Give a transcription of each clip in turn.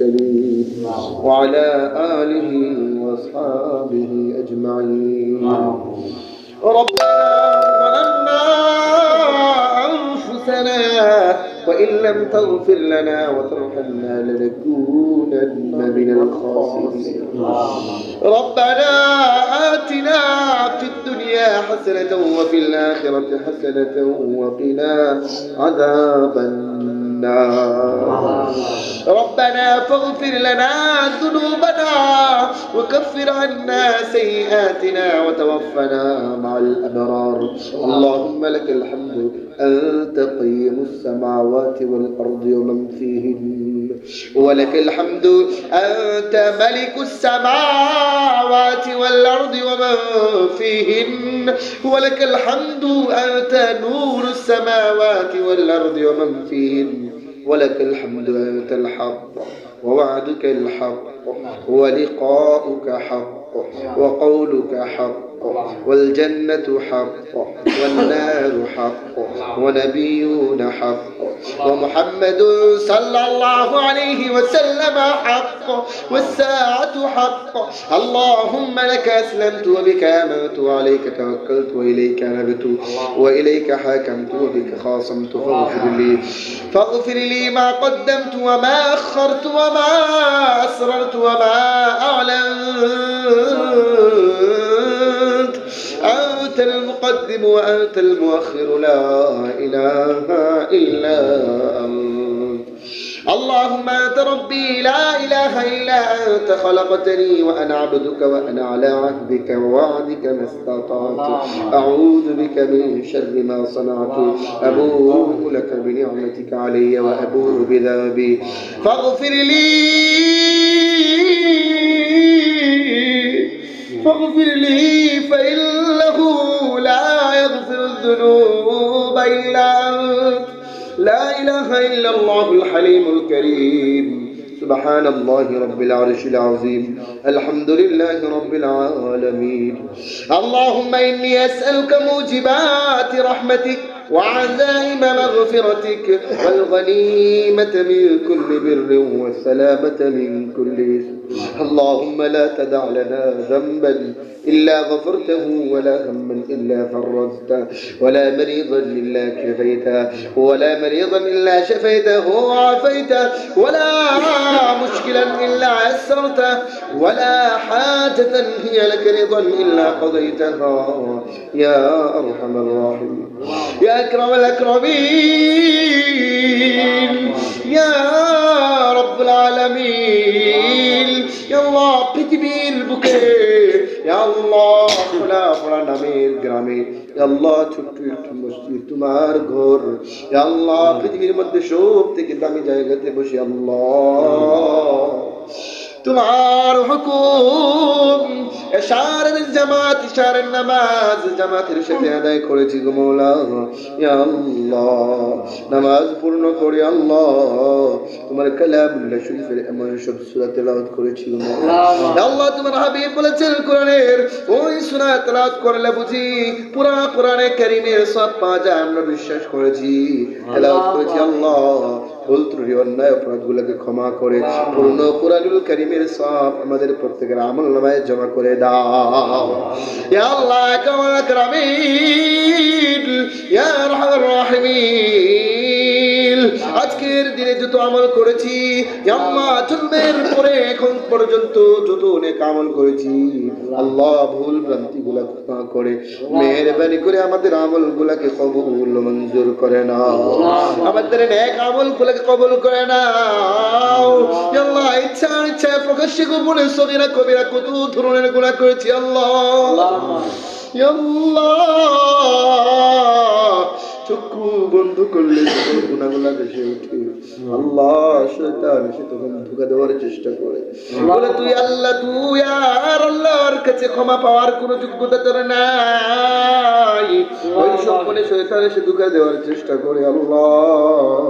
المرسلين وعلى آله وأصحابه أجمعين. ربنا ظلمنا أنفسنا وإن لم تغفر لنا وترحمنا لنكونن من الخاسرين. ربنا آتنا في الدنيا حسنة وفي الآخرة حسنة وقنا عذاب النار. ربنا فاغفر لنا ذنوبنا وكفر عنا سيئاتنا وتوفنا مع الأبرار. اللهم لك الحمد أنت قيم السماوات والأرض ومن فيهن، ولك الحمد أنت ملك السماوات والأرض ومن فيهن، ولك الحمد أنت نور السماوات والأرض ومن فيهن، ولك الحمد أنت الحق ووعدك الحق ولقاؤك حق وقولك حق والجنة حق والنار حق ونبيون حق ومحمد صلى الله عليه وسلم حق والساعة حق. اللهم لك أسلمت وبك آمنت وعليك توكلت وإليك أنبت وإليك حاكمت وبك خاصمت فاغفر لي ما قدمت وما أخرت وما أسررت وما أعلنت. أنت المقدم وأنت المؤخر لا إله إلا أنت. اللهم أنت ربي لا إله إلا أنت خلقتني وأنا عبدك وأنا على عهدك ووعدك ما استطعت. أعوذ بك من شر ما صنعت. أبوء لك بنعمتك علي وأبوء بذنبي فاغفر لي فإنه لا يغفر الذنوب إلا أنت. لا إله إلا الله الحليم الكريم. سبحان الله رب العرش العظيم. الحمد لله رب العالمين. اللهم إني أسألك موجبات رحمتك وعزائم مغفرتك والغنيمة من كل بر والسلامة من كل إثم. اللهم لا تدع لنا ذنبا إلا غفرته ولا هما إلا فرجته ولا مريضا إلا شفيته ولا مريضا إلا شفيته وعافيته ولا مشكلا إلا يسرته ولا حاجة هي لك رضا إلا قضيتها يا أرحم الراحمين يا أكرم الأكرمين يا رب العالمين. يا الله পৃথিবীর বুকে يا الله খোলা খোলা নামের গ্রামে يا الله ছোট্ট একটু মসজিদ তোমার ঘর يا الله পৃথিবীর মধ্যে সব থেকে দামি জায়গাতে বসে আল্লাহ তোমার হুকুম ইশারের জামাত ইশারের নামাজ জামাতের সাথে আদায় করেছি গো মাওলা। ইয়া আল্লাহ নামাজ পূর্ণ করে আল্লাহ তোমার কালামুল্লাহ শরীফের এমন সব সূরা তেলাওয়াত করেছি গো মাওলা। ইয়া আল্লাহ তোমার হাবিব বলেছেন কোরআনের ওই সূরা তেলাওয়াত করলে বুঝি পুরো কোরআনে কারীমের সব পাওয়া যায় আমরা বিশ্বাস করেছি তেলাওয়াত করেছি। আল্লাহ ভুল ত্রুটি অন্যায় অপরাধগুলোকে ক্ষমা করে পূর্ণ কোরআনুল কারীমের সব আমাদের প্রত্যেকের আমলনামায় জমা করে দাও ইয়া আল্লাহ কামাল আকরামিন ইয়া আরহামার রাহিমিন। আজকের দিনে যত আমল করেছি আল্লাহ জন্মের পরে এখন পর্যন্ত যত নেক আমল করেছি আল্লাহ ভুল ভ্রান্তিগুলো ক্ষমা করে মেহেরবানি করে আমাদের আমলগুলোকে কবুল মঞ্জুর করে নাও আমাদের নেক আমলগুলোকে কবুল করে নাও ইয়া আল্লাহ ইচ্ছা ইচ্ছা প্রকাশ্যে গোপনে সগীরা কবিরা কত ধরনের গুনাহ করেছি আল্লাহ ইয়া আল্লাহ চক্ষু বন্ধ করলে গুনাহগুলো ভেসে ওঠে আল্লাহ শয়তান সে তখন ধোঁকা দেওয়ার চেষ্টা করে বলে তুই আল্লাহ তুই আর আল্লাহর কাছে ক্ষমা পাওয়ার কোনো যোগ্যতা তোর নাই ওই সম্পনে শয়তান এসে ধোঁকা দেওয়ার চেষ্টা করে আল্লাহ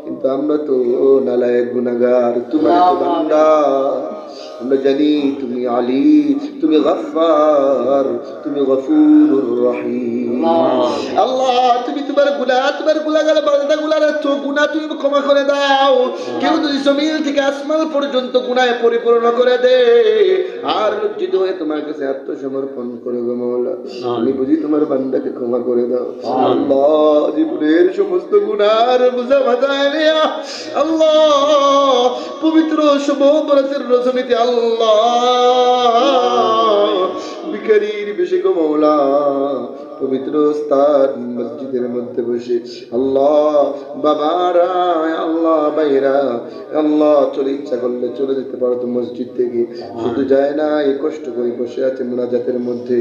কিন্তু আমরা তো নালায়েক গুনাহগার, তোমার তো বান্দা। আমরা জানি তুমি আলী, তুমি গফফার, তুমি গফুরুর রহিম। আল্লাহ তুমি তোমার গুনাহগার বান্দাগুলোর তো গুনাহ তুমি ক্ষমা করে দাও। কেউ যদি জমিন থেকে আসমান পর্যন্ত গুনাহে পরিপূর্ণ করে দে আর লজ্জিত হয়ে তোমার কাছে আত্মসমর্পণ করে গো মাওলা, তুমি বুঝি তোমার বান্দাকে ক্ষমা করে দাও। আল্লাহ জীবনের সমস্ত গুনার বোঝা মাথায় নিয়া আল্লাহ পবিত্র শুভ বরাতের রজনীতে আল্লাহ ভিখারির বেশি গো মাওলা পবিত্র স্থান মসজিদের মধ্যে বসে আল্লাহ বাবারা আল্লাহ ভাইরা আল্লাহ চলে ইচ্ছা করলে চলে যেতে পারতো মসজিদ থেকে, শুধু যায় না, এই কষ্ট করে বসে আছে মুনাজাতের মধ্যে,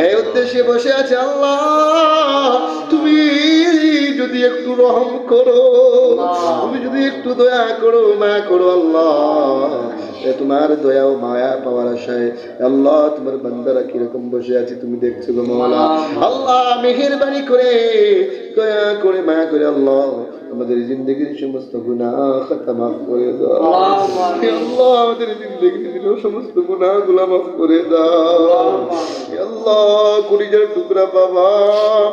এই উদ্দেশ্যে বসে আছে। আল্লাহ তুমি যদি একটু রহম করো, তুমি যদি একটু দয়া করো, মায়া করো আল্লাহ, তোমার দয়া ও মায়া পাওয়ার আশায় আল্লাহ তোমার বান্দারা কিরকম বসে আছে তুমি দেখছো গো মাওলা। আল্লাহ মেহেরবানি করে দয়া করে মায়া করে আল্লাহ আমাদের জিন্দগির সমস্ত গুনাহ খাতা মাফ করে দাও আল্লাহ, আমাদের জিন্দগির সমস্ত গুনাহগুলো মাফ করে দাও আল্লাহ। কলিজার টুকরা বাবা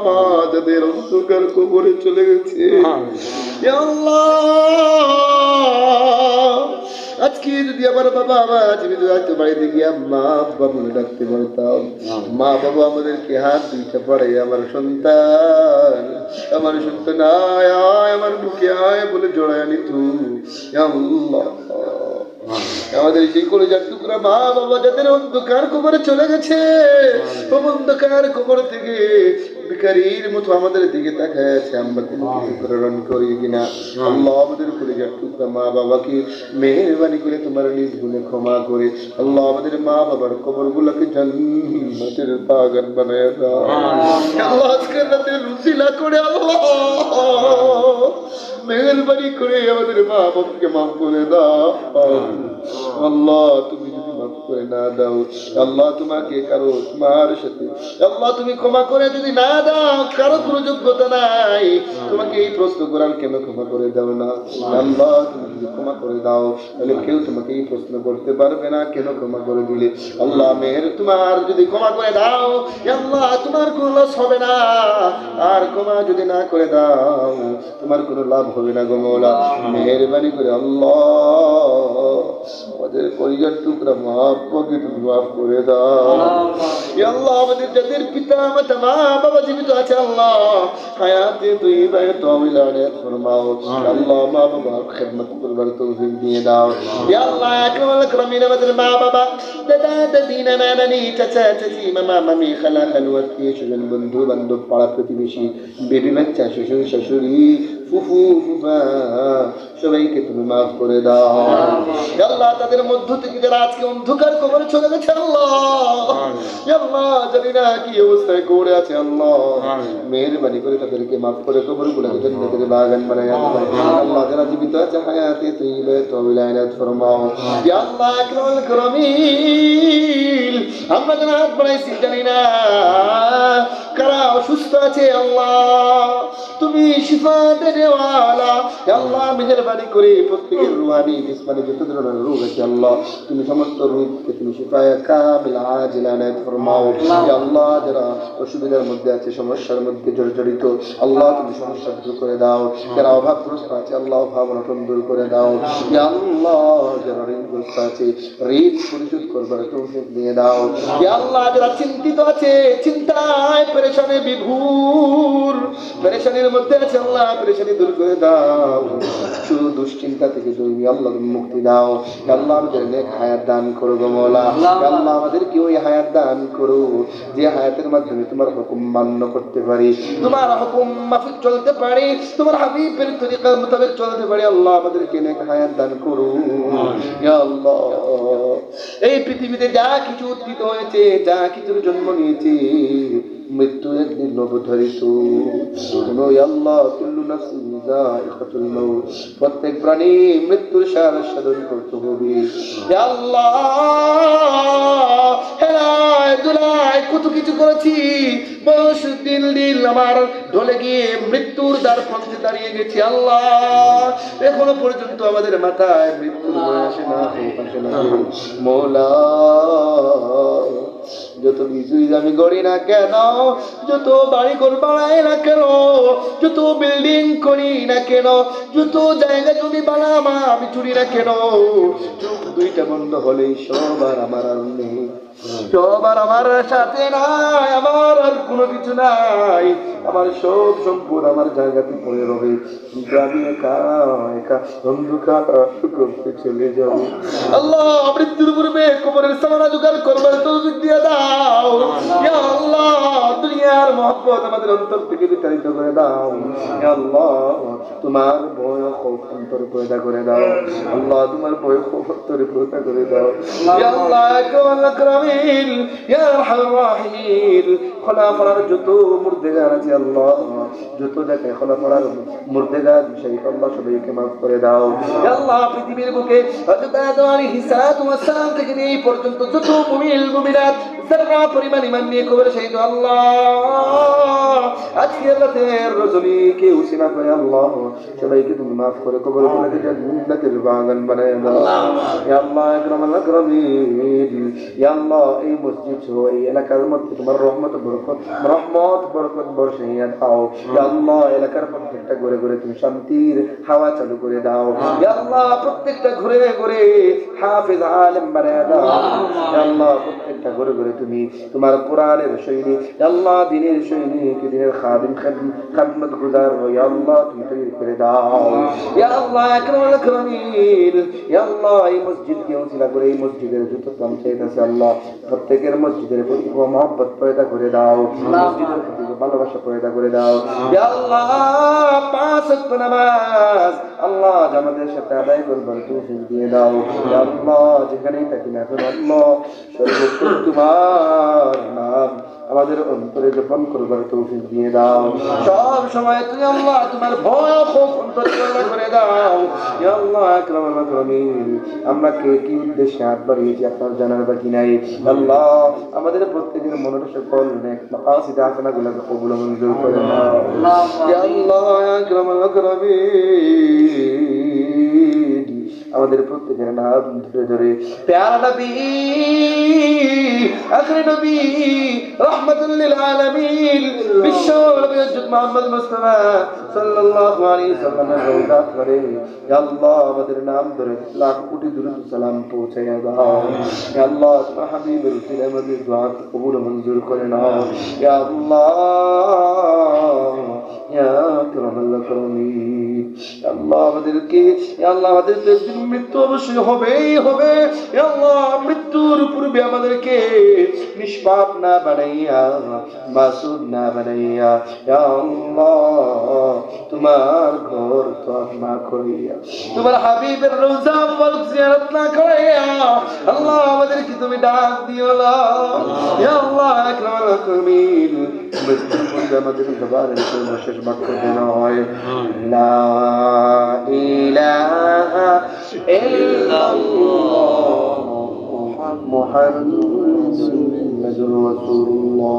মা যাদের অন্ধকার কবরে চলে গেছে আল্লাহ, আজকে যদি আমার বাবা আমার জীবিত থাকতে বাড়িতে গিয়া মা বাবা বলে ডাকতে পারতাম, মা বাবা আমাদেরকে হাত দুইটা পড়ে আমার সন্তান আয় আয় আমার বুকে আয় বলে জড়ায় নিত আল্লাহ। আমাদের সেই কলিজার টুকরা মা বাবা যাদের অন্ধকার কবরে চলে গেছে, অন্ধকার কবর থেকে ভিখারির মতো আমাদের দিকে তাকায় আছে, আমরা কোনো কিছু প্রেরণ করি কিনা আল্লাহ। আমাদের কলিজার টুকরা মা বাবাকে মেহেরবানি করে তোমার নিজ গুণে ক্ষমা করে আল্লাহ আমাদের মা বাবার কবরগুলোকে জান্নাতের বাগান বানায় দাও আল্লাহ। আজকের রাতে রুসিলা করে আল্লাহ মেহেরবানি করে আমাদের মা বাবাকে মাফ করে দাও আল্লাহ। তুমি যদি মাফ করে না দাও আল্লাহ, তোমাকে কারো তোমার সাথে আল্লাহ তুমি ক্ষমা করে যদি না দাও, কারো কোনো যোগ্যতা নাই তোমাকে এই প্রশ্ন করার, কেন ক্ষমা করে দাও না আল্লাহ? তুমি যদি ক্ষমা করে দাও তাহলে কেউ তোমাকে এই প্রশ্ন করতে পারবে না কেন ক্ষমা করে দিলে আল্লাহ। মেহের তোমার যদি ক্ষমা করে দাও আল্লাহ তোমার কোনো লস হবে না, আর ক্ষমা যদি না করে দাও তোমার কোনো লাভ হবে না গো মওলা। মেহেরবানি করে আল্লাহ আমাদের পরিবার টুকরা মাকে তুমি মাফ করে দাও আল্লাহ। আমাদের যাদের পিতা মাতা মা বাবা জীবিত আছে আল্লাহ হায়াতে তৈয়বায়ে তাওয়িলা আনাত ফরমাও আল্লাহ। মা বাবার খিদমত করবার তৌফিক দিয়ে দাও ইয়া আল্লাহ। আকরামুল আকরামিন আমাদের মা বাবা দাদা দাদি নানা নানি চাচা চাচি মামা মামি খালা খালু আত্মীয় স্বজন বন্ধু বান্ধব পাড়া প্রতিবেশী বেবি বাচ্চা শ্বশুর শাশুড়ি ফুফু ফুফা সবাইকে তুমি মাফ করে দাও আল্লাহ। তাদের মধ্য থেকে যারা আজকে অন্ধকার কবরে চলে গেছে আল্লাহ আল্লাহ জানি না কি অবস্থায় করে আছে আল্লাহ, মেহেরবানি করে তাদেরকে মাফ করে কবরগুলোকে জান্নাতের বাগান বানায় আল্লাহ। যারা জীবিত আছে হায়াতে তৈয়বায়ে তাওয়িলা আনাত ফরমাও ইয়া আল্লাহ। আকরামুল আকরামিন আমরা যারা হাত বাড়াইছি জানি না কারা অসুস্থ আছে আল্লাহ, তুমি শিফা দেওয়ালা আল্লাহ। মেহেরবানি করে প্রত্যেকের রুহানি জিসমানি যত ধরনের রোগ আছে আল্লাহ তুমি সমস্ত রোগকে তুমি শিফায়ে কামিলা আজিলা আনাত ফরমাও ইয়া আল্লাহ। যারা অসুবিধার মধ্যে আছে সমস্যার মধ্যে জর্জরিত আল্লাহ তুমি সমস্যা দূর করে দাও। যারা অভাবগ্রস্ত আছে আল্লাহ অভাব অনটন দূর করে দাও ইয়া আল্লাহ। যারা ঋণগ্রস্ত আছে ঋণ পরিশোধ করবার তৌফিক দিয়ে দাও ইয়া আল্লাহ। যারা চিন্তিত আছে চিন্তায় পেরেশানে বিভোর পেরেশানির মধ্যে আছে আল্লাহ পেরেশানি দূর করে দাও, শুধু দুশ্চিন্তা থেকে তুমি আল্লাহ মুক্তি দাও আল্লাহ। আমাদের নেক হায়াত দান করো গো মওলা আল্লাহ। আমাদেরকে ওই হায়াত দান করো যে হায়াতের মাধ্যমে তোমার হুকুম মান্য করতে পারি, তোমার হুকুম মাফিক চলতে পারি, তোমার হাবিবের তরিকা মোতাবেক চলতে পারি আল্লাহ। আমাদেরকে নেক হায়াত দান করো ইয়া আল্লাহ। এই পৃথিবীতে যা কিছু উত্থিত হয়েছে, যা কিছুর জন্ম নিয়েছে, মৃত্যু একদিন অবধারিত আল্লাহ। কুল্লু নাফসিন যায়িকাতুল মাউত, প্রত্যেক প্রাণী মৃত্যুর সাধন করতে হবে আল্লাহ। হেলায় দুলায় কত কিছু করেছি, বয়স দিন দিন আমার ঢলে গিয়ে মৃত্যুর দ্বার প্রান্তে দাঁড়িয়ে গেছি আল্লাহ, এখনো পর্যন্ত আমাদের মাথায় মৃত্যুর ভয় আসে না, আসে না মৌলা। যত কিছুই আমি করি না কেন, যত বাড়ি ঘর বাড়াই না কেন, যত বিল্ডিং করি না কেন, যত জায়গা জমি বানামা আমি চুরি না কেন, চোখ দুইটা বন্ধ হলেই সব আর আমার আর নেই, সব আর আমার সাথে নাই, আমার আর কোনো কিছু নাই, আমার সব সম্পদ আমার জায়গাতে পড়ে রবে, কিন্তু আমি একা একা অন্ধকার করতে চলে যাব। আল্লাহ মৃত্যুর পূর্বে কবরের সামানা জোগাড় করবার তৌফিক দিয়ে দাও ইয়া আল্লাহ, দুনিয়ার মহব্বত আমাদের অন্তর থেকে বিতাড়িত করে দাও ইয়া আল্লাহ, তোমার ভয় খৌফ অন্তর পয়দা করে দাও আল্লাহ, তোমার ভয় খৌফ অন্তর পয়দা করে দাও ইয়া আল্লাহ, আকরাম আকরামিন ইয়া আরহামার রাহিমিন। খোলাফার যত মুর্দেগার আছে আল্লাহ, যত জায়গায় খোলাফার মুর্দেগার সেই আল্লাহ সবাইকে মাফ করে দাও ইয়া আল্লাহ। পৃথিবীর বুকে হযরত আদম আলাইহিস সালাম থেকে নিয়ে এই পর্যন্ত যত মুমিন মুমিনাত যারা পরিমাণ ঈমান নিয়ে কবরে শহীদ আল্লাহ, আজকে রাতের রজনীকে উসিলা করে আল্লাহ সবাইকে তুমি মাফ করে কবরগুলোকে জান্নাতের বাগান বানায় দাও ইয়া আল্লাহ, আকরামাল আকরামিন ইয়া আল্লাহ। এই মসজিদ সহ এই এলাকার মধ্যে তোমার রহমত বরকত বর্ষিয়ে দাও ইয়া আল্লাহ। এলাকার প্রত্যেকটা ঘরে ঘরে তুমি শান্তির হাওয়া চালু করে দাও ইয়া আল্লাহ, প্রত্যেকটা ঘরে ঘরে হাফেজ আলেম বানায় দাও ইয়া আল্লাহ, প্রত্যেকটা ঘরে ঘরে তুমি তোমার কোরআনের সৈনিক ইয়া আল্লাহ, দ্বীনের সৈনিক, দ্বীনের খাদিম খাদমত গুজার ইয়া আল্লাহ তুমি তৈরি করে দাও ইয়া আল্লাহ, আকরামাল আকরামিন ইয়া আল্লাহ। এই মসজিদকে উসিলা করে এই মসজিদের যত কাম চাইতেছে আল্লাহ, প্রত্যেকের মসজিদের প্রতি মহব্বত পয়দা করে দাও, মসজিদের প্রতি ভালোবাসা পয়দা করে দাও ইয়া আল্লাহ। পাঁচ ওয়াক্ত নামাজ আল্লাহ জামাতের সাথে আদায় করবার তৌফিক দিয়ে দাও ইয়া আল্লাহ। যেখানেই থাকি না কেন আল্লাহ, সর্বক্ষণ তোমার নাম আমাদের অন্তরে জপন করবার তৌফিক দিয়ে দাও, সব সময় তুমি আল্লাহ তোমার ভয় খৌফ অন্তরে পয়দা করে দাও ইয়া আল্লাহ, আকরামাল আকরামিন। আমরা কে কি উদ্দেশ্যে হাত বাড়িয়েছি আপনার জানার বাকি নাই আল্লাহ, আমাদের প্রত্যেকের মনের সকল নেক মাকাসিদ হাসানাগুলোকে কবুল মঞ্জুর করে নাও ইয়া আল্লাহ, আকরামাল আকরামিন। আমাদের প্রত্যেকের নাম ধরে ধরে প্যারা নবী আখরি নবী রাহমাতুল লিল আলামিন বিশ্ব নবী হযরত মুহাম্মদ মুস্তাফা সাল্লাল্লাহু আলাইহি সাল্লামের রওজা করে ইয়া আল্লাহ, আমাদের নাম ধরে লাখ কোটি দুরূদ সালাম পৌঁছায়া দাও ইয়া আল্লাহ। তোমার হাবিবের উসিলা আমাদের দোয়া কবুল মঞ্জুর করে নাও ইয়া আল্লাহ, ইয়া আকরামাল আকরামিন। আল্লাহ আমাদেরকে ইয়া আল্লাহ, আমাদের একদিন মৃত্যু অবশ্যই হবেই হবে ইয়া আল্লাহ, মৃত্যুর পূর্বে আমাদেরকে নিষ্পাপ না বানাইয়া, মাসুদ না বানাইয়া ইয়া আল্লাহ, তোমার ঘর তওয়াফ না করিয়া, তোমার হাবিবের রওজা মুবারক জিয়ারত না করাইয়া আল্লাহ আমাদেরকে তুমি ডাক দিও না ইয়া আল্লাহ, আকরামাল আকরামিন। মৃত্যুর পূর্বে আমাদের জবানের শেষ বাক্য যেন হয় লা ইলাহা ইল্লাল্লাহ মুহাম্মাদুর রাসূলুল্লাহ।